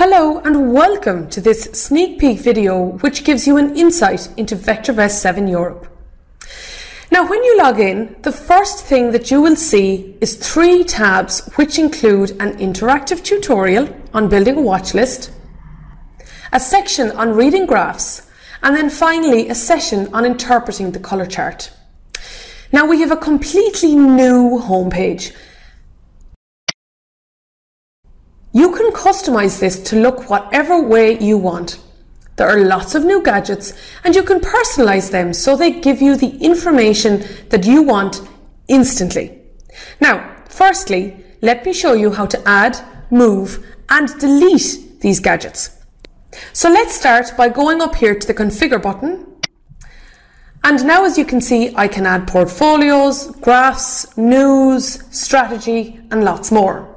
Hello and welcome to this sneak peek video which gives you an insight into VectorVest 7 Europe. Now when you log in, the first thing that you will see is 3 tabs which include an interactive tutorial on building a watch list, a section on reading graphs, and then finally a session on interpreting the colour chart. Now we have a completely new homepage. You can customize this to look whatever way you want. There are lots of new gadgets and you can personalize them so they give you the information that you want instantly. Now, firstly, let me show you how to add, move and delete these gadgets. So let's start by going up here to the configure button. And now as you can see, I can add portfolios, graphs, news, strategy and lots more.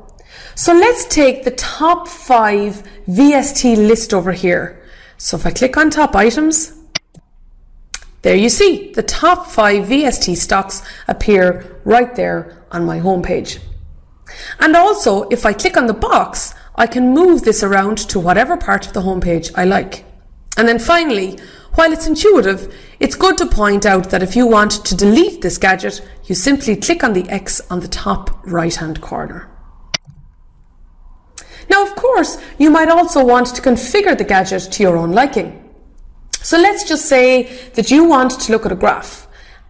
So let's take the top 5 VST list over here. So if I click on top items, there you see the top 5 VST stocks appear right there on my homepage. And also if I click on the box, I can move this around to whatever part of the homepage I like. And then finally, while it's intuitive, it's good to point out that if you want to delete this gadget, you simply click on the X on the top right hand corner. Now, of course, you might also want to configure the gadget to your own liking. So let's just say that you want to look at a graph.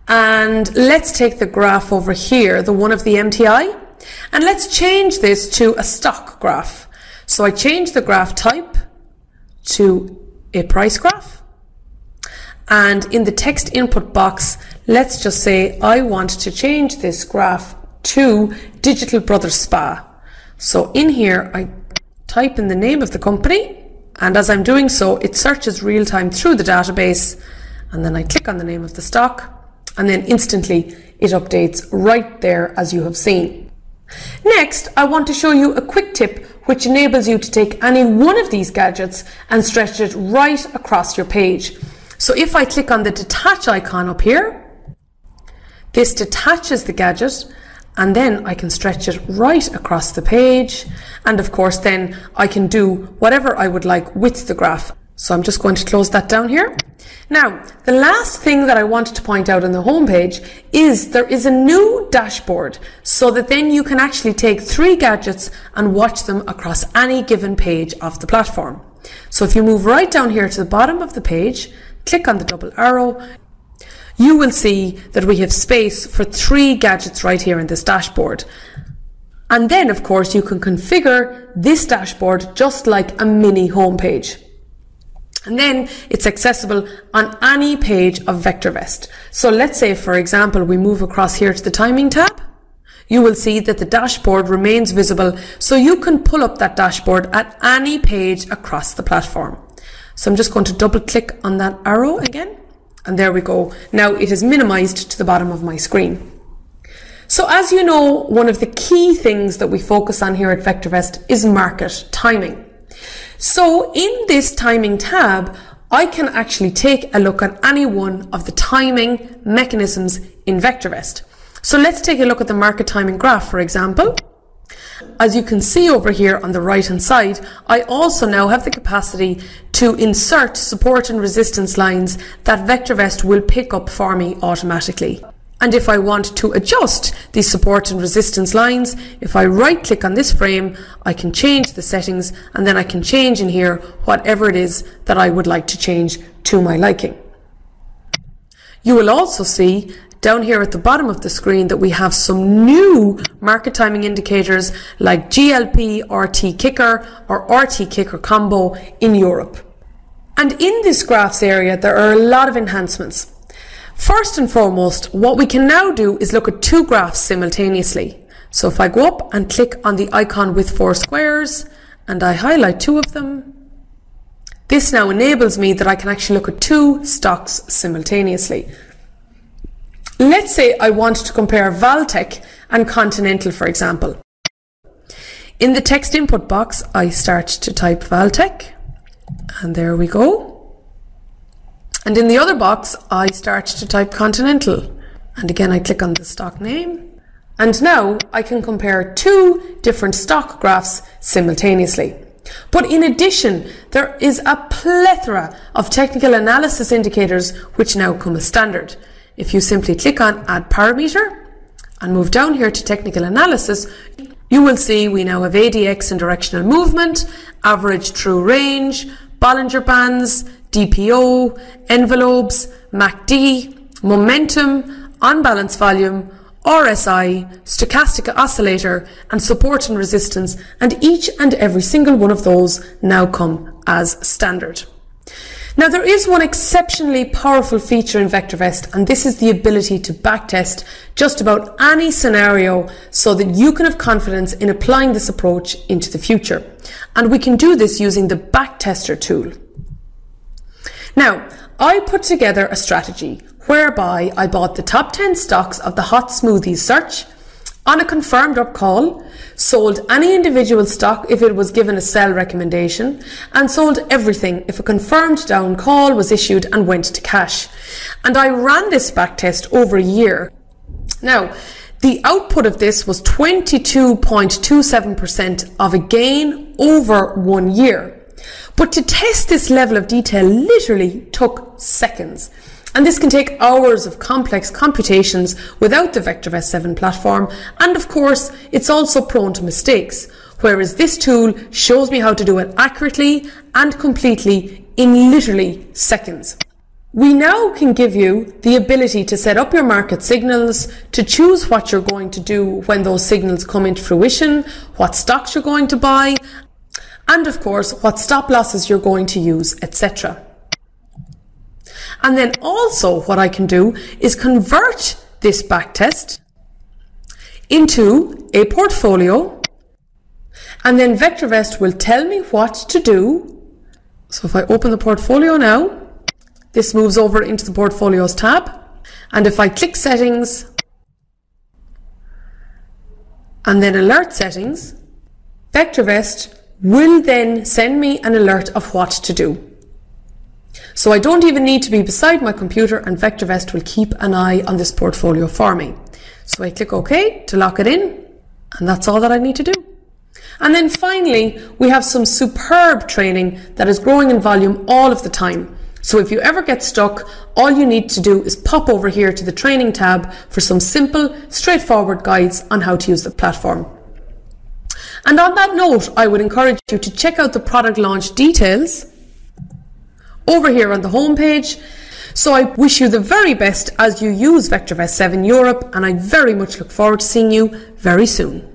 And let's take the graph over here, the one of the MTI, and let's change this to a stock graph. So I change the graph type to a price graph. And in the text input box, let's just say I want to change this graph to Digital Brothers Spa. So in here, I type in the name of the company, and as I'm doing so, it searches real time through the database, and then I click on the name of the stock, and then instantly it updates right there as you have seen. Next, I want to show you a quick tip which enables you to take any one of these gadgets and stretch it right across your page. So if I click on the detach icon up here, this detaches the gadget, and then I can stretch it right across the page. And of course, then I can do whatever I would like with the graph. So I'm just going to close that down here. Now, the last thing that I wanted to point out on the homepage is there is a new dashboard so that then you can actually take 3 gadgets and watch them across any given page of the platform. So if you move right down here to the bottom of the page, click on the double arrow, you will see that we have space for 3 gadgets right here in this dashboard. And then, of course, you can configure this dashboard just like a mini homepage. And then it's accessible on any page of VectorVest. So let's say, for example, we move across here to the timing tab. You will see that the dashboard remains visible, so you can pull up that dashboard at any page across the platform. So I'm just going to double click on that arrow again. And there we go. Now it is minimized to the bottom of my screen. So as you know, one of the key things that we focus on here at VectorVest is market timing. So in this timing tab, I can actually take a look at any one of the timing mechanisms in VectorVest. So let's take a look at the market timing graph, for example. As you can see over here on the right hand side, I also now have the capacity to insert support and resistance lines that VectorVest will pick up for me automatically. And if I want to adjust these support and resistance lines, if I right click on this frame, I can change the settings, and then I can change in here whatever it is that I would like to change to my liking. You will also see down here at the bottom of the screen that we have some new market timing indicators like GLP, RT Kicker or RT Kicker combo in Europe. And in this graphs area, there are a lot of enhancements. First and foremost, what we can now do is look at 2 graphs simultaneously. So if I go up and click on the icon with 4 squares and I highlight 2 of them, this now enables me that I can actually look at 2 stocks simultaneously. Let's say I want to compare Valtech and Continental, for example. In the text input box, I start to type Valtech, and there we go. And in the other box, I start to type Continental. And again, I click on the stock name. And now I can compare 2 different stock graphs simultaneously. But in addition, there is a plethora of technical analysis indicators which now come as standard. If you simply click on Add Parameter and move down here to Technical Analysis, you will see we now have ADX and directional movement, average true range, Bollinger Bands, DPO, envelopes, MACD, momentum, unbalanced volume, RSI, stochastic oscillator, and support and resistance, and each and every single one of those now come as standard. Now there is one exceptionally powerful feature in VectorVest, and this is the ability to backtest just about any scenario so that you can have confidence in applying this approach into the future. And we can do this using the backtester tool. Now, I put together a strategy whereby I bought the top 10 stocks of the hot smoothies search on a confirmed up call, sold any individual stock if it was given a sell recommendation, and sold everything if a confirmed down call was issued and went to cash. And I ran this backtest over a year. Now, the output of this was 22.27% of a gain over 1 year. But to test this level of detail literally took seconds. And this can take hours of complex computations without the VectorVest 7 platform. And of course, it's also prone to mistakes, whereas this tool shows me how to do it accurately and completely in literally seconds. We now can give you the ability to set up your market signals, to choose what you're going to do when those signals come into fruition, what stocks you're going to buy, and of course, what stop losses you're going to use, etc. And then also what I can do is convert this backtest into a portfolio, and then VectorVest will tell me what to do. So if I open the portfolio now, this moves over into the portfolios tab. And if I click settings and then alert settings, VectorVest will then send me an alert of what to do. So I don't even need to be beside my computer, and VectorVest will keep an eye on this portfolio for me. So I click OK to lock it in, and that's all that I need to do. And then finally, we have some superb training that is growing in volume all of the time. So if you ever get stuck, all you need to do is pop over here to the training tab for some simple, straightforward guides on how to use the platform. And on that note, I would encourage you to check out the product launch details over here on the home page. So I wish you the very best as you use VectorVest 7 Europe, and I very much look forward to seeing you very soon.